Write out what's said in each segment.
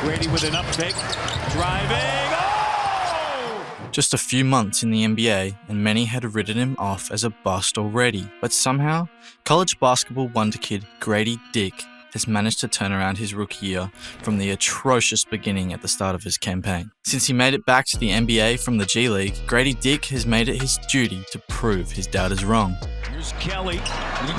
Grady with an up fake, driving. Oh! Just a few months in the NBA, and many had written him off as a bust already. But somehow, college basketball wonderkid Gradey Dick has managed to turn around his rookie year from the atrocious beginning at the start of his campaign. Since he made it back to the NBA from the G League, Gradey Dick has made it his duty to prove his doubters wrong. Here's Kelly,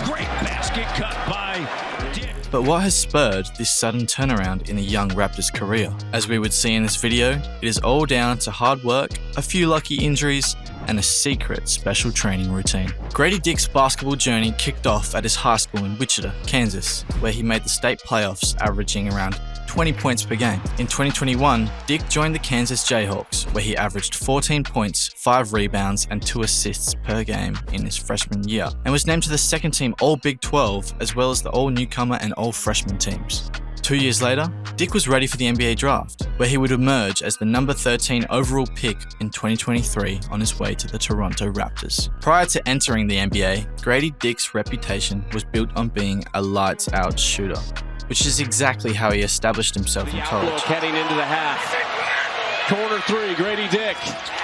great basket cut by Dick. But what has spurred this sudden turnaround in the young Raptors' career? As we would see in this video, it is all down to hard work, a few lucky injuries, and a secret special training routine. Grady Dick's basketball journey kicked off at his high school in Wichita, Kansas, where he made the state playoffs, averaging around 20 points per game. In 2021, Dick joined the Kansas Jayhawks, where he averaged 14 points, 5 rebounds, and 2 assists per game in his freshman year, and was named to the second team All-Big 12, as well as the All-Newcomer and All-Freshman teams. 2 years later, Dick was ready for the NBA draft, where he would emerge as the number 13 overall pick in 2023 on his way to the Toronto Raptors. Prior to entering the NBA, Grady Dick's reputation was built on being a lights-out shooter, which is exactly how he established himself in college. Heading into the half. Corner three, Grady Dick.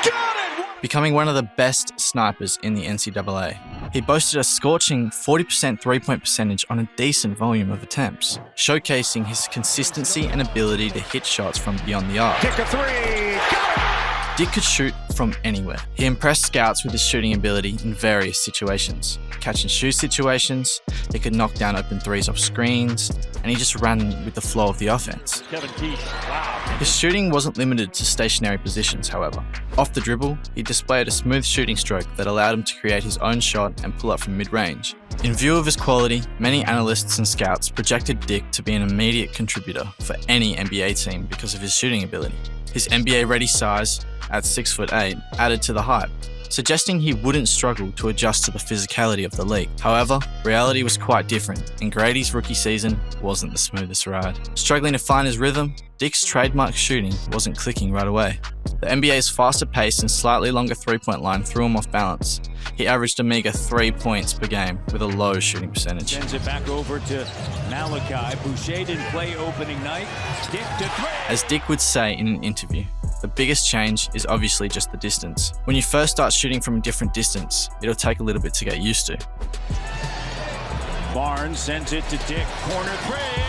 Got it! Becoming one of the best snipers in the NCAA. He boasted a scorching 40% three-point percentage on a decent volume of attempts, showcasing his consistency and ability to hit shots from beyond the arc. Kick a three. Got it! Dick could shoot from anywhere. He impressed scouts with his shooting ability in various situations. Catch and shoot situations, he could knock down open threes off screens, and he just ran with the flow of the offense. Kevin Keith. Wow. His shooting wasn't limited to stationary positions, however. Off the dribble, he displayed a smooth shooting stroke that allowed him to create his own shot and pull up from mid-range. In view of his quality, many analysts and scouts projected Dick to be an immediate contributor for any NBA team because of his shooting ability. His NBA-ready size, at 6'8", added to the hype, suggesting he wouldn't struggle to adjust to the physicality of the league. However, reality was quite different, and Grady's rookie season wasn't the smoothest ride. Struggling to find his rhythm, Dick's trademark shooting wasn't clicking right away. The NBA's faster pace and slightly longer three-point line threw him off balance. He averaged a meager 3 points per game with a low shooting percentage. Sends it back over to Malachi. Boucher didn't play opening night. Dick to three. As Dick would say in an interview, the biggest change is obviously just the distance. When you first start shooting from a different distance, it'll take a little bit to get used to. Barnes sends it to Dick. Corner three.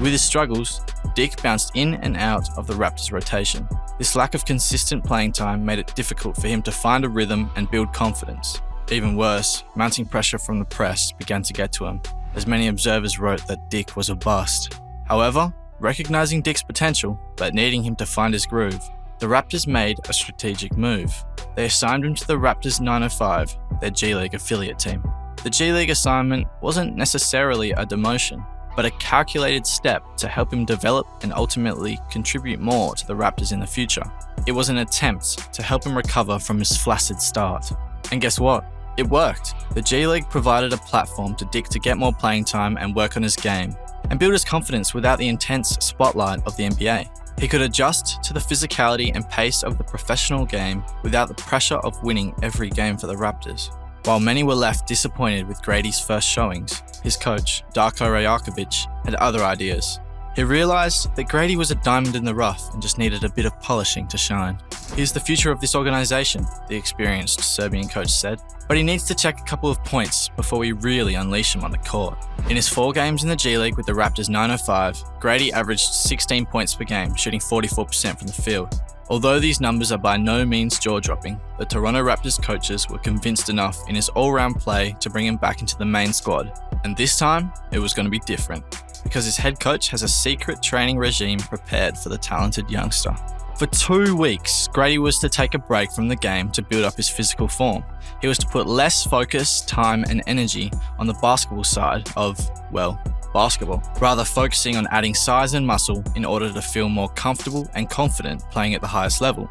With his struggles, Dick bounced in and out of the Raptors' rotation. This lack of consistent playing time made it difficult for him to find a rhythm and build confidence. Even worse, mounting pressure from the press began to get to him, as many observers wrote that Dick was a bust. However, recognizing Dick's potential, but needing him to find his groove, the Raptors made a strategic move. They assigned him to the Raptors 905, their G League affiliate team. The G League assignment wasn't necessarily a demotion, but a calculated step to help him develop and ultimately contribute more to the Raptors in the future. It was an attempt to help him recover from his flaccid start. And guess what? It worked. The G League provided a platform to Dick to get more playing time and work on his game, and build his confidence without the intense spotlight of the NBA. He could adjust to the physicality and pace of the professional game without the pressure of winning every game for the Raptors. While many were left disappointed with Grady's first showings, his coach, Darko Rajakovic, had other ideas. He realised that Grady was a diamond in the rough and just needed a bit of polishing to shine. He's the future of this organisation, the experienced Serbian coach said, but he needs to check a couple of points before we really unleash him on the court. In his 4 games in the G League with the Raptors 905, Grady averaged 16 points per game, shooting 44% from the field. Although these numbers are by no means jaw-dropping, the Toronto Raptors coaches were convinced enough in his all-round play to bring him back into the main squad. And this time, it was going to be different, because his head coach has a secret training regime prepared for the talented youngster. For 2 weeks, Grady was to take a break from the game to build up his physical form. He was to put less focus, time, and energy on the basketball side of, well, basketball, rather focusing on adding size and muscle in order to feel more comfortable and confident playing at the highest level.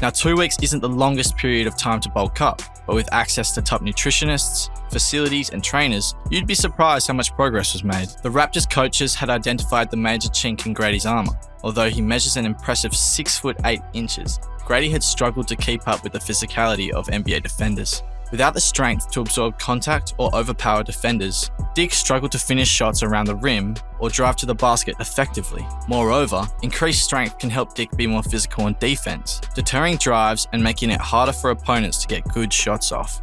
Now, 2 weeks isn't the longest period of time to bulk up, but with access to top nutritionists, facilities, and trainers, you'd be surprised how much progress was made. The Raptors coaches had identified the major chink in Grady's armour. Although he measures an impressive 6'8" Grady had struggled to keep up with the physicality of NBA defenders. Without the strength to absorb contact or overpower defenders, Dick struggled to finish shots around the rim or drive to the basket effectively. Moreover, increased strength can help Dick be more physical on defense, deterring drives and making it harder for opponents to get good shots off.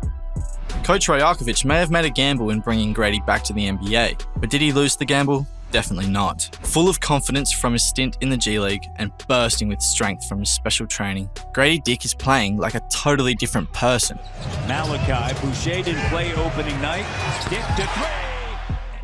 Coach Rajakovic may have made a gamble in bringing Grady back to the NBA, but did he lose the gamble? Definitely not. Full of confidence from his stint in the G League and bursting with strength from his special training, Grady Dick is playing like a totally different person. Malachi, Boucher didn't play opening night. Dick to three.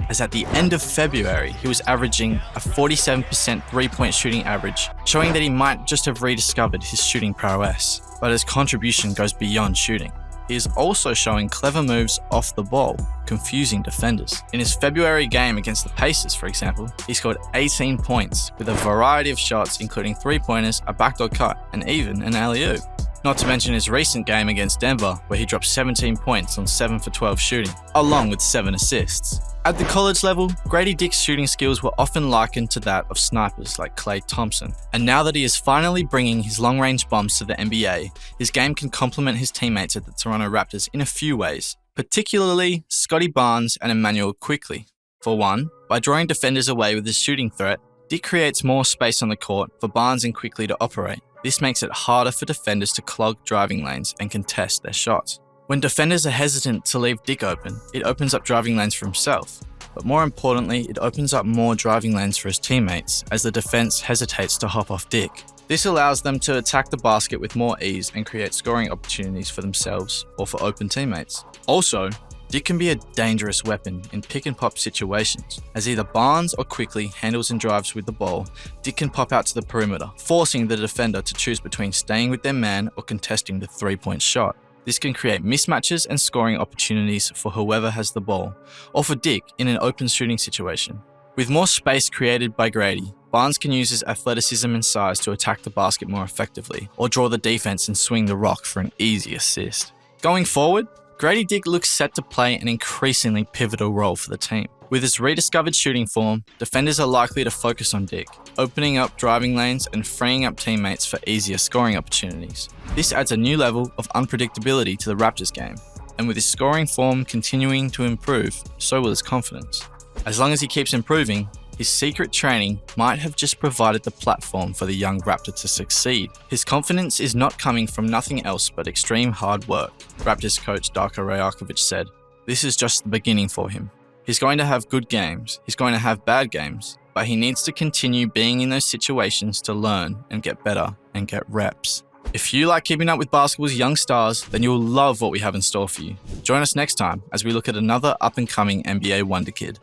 As at the end of February, he was averaging a 47% three-point shooting average, showing that he might just have rediscovered his shooting prowess, but his contribution goes beyond shooting. He is also showing clever moves off the ball, confusing defenders. In his February game against the Pacers, for example, he scored 18 points with a variety of shots including three-pointers, a backdoor cut, and even an alley-oop. Not to mention his recent game against Denver, where he dropped 17 points on 7 for 12 shooting, along with 7 assists. At the college level, Grady Dick's shooting skills were often likened to that of snipers like Klay Thompson, and now that he is finally bringing his long-range bombs to the NBA, his game can complement his teammates at the Toronto Raptors in a few ways, particularly Scotty Barnes and Emmanuel Quickley. For one, by drawing defenders away with his shooting threat, Dick creates more space on the court for Barnes and Quickley to operate. This makes it harder for defenders to clog driving lanes and contest their shots. When defenders are hesitant to leave Dick open, it opens up driving lanes for himself. But more importantly, it opens up more driving lanes for his teammates as the defense hesitates to hop off Dick. This allows them to attack the basket with more ease and create scoring opportunities for themselves or for open teammates. Also, Dick can be a dangerous weapon in pick and pop situations. As either Barnes or Quickley handles and drives with the ball, Dick can pop out to the perimeter, forcing the defender to choose between staying with their man or contesting the three-point shot. This can create mismatches and scoring opportunities for whoever has the ball, or for Dick in an open shooting situation. With more space created by Grady, Barnes can use his athleticism and size to attack the basket more effectively, or draw the defense and swing the rock for an easy assist. Going forward, Grady Dick looks set to play an increasingly pivotal role for the team. With his rediscovered shooting form, defenders are likely to focus on Dick, opening up driving lanes and freeing up teammates for easier scoring opportunities. This adds a new level of unpredictability to the Raptors game, and with his scoring form continuing to improve, so will his confidence. As long as he keeps improving, his secret training might have just provided the platform for the young Raptor to succeed. His confidence is not coming from nothing else but extreme hard work, Raptors coach Darko Rajakovic said. This is just the beginning for him. He's going to have good games, he's going to have bad games, but he needs to continue being in those situations to learn and get better and get reps. If you like keeping up with basketball's young stars, then you'll love what we have in store for you. Join us next time as we look at another up-and-coming NBA wonderkid.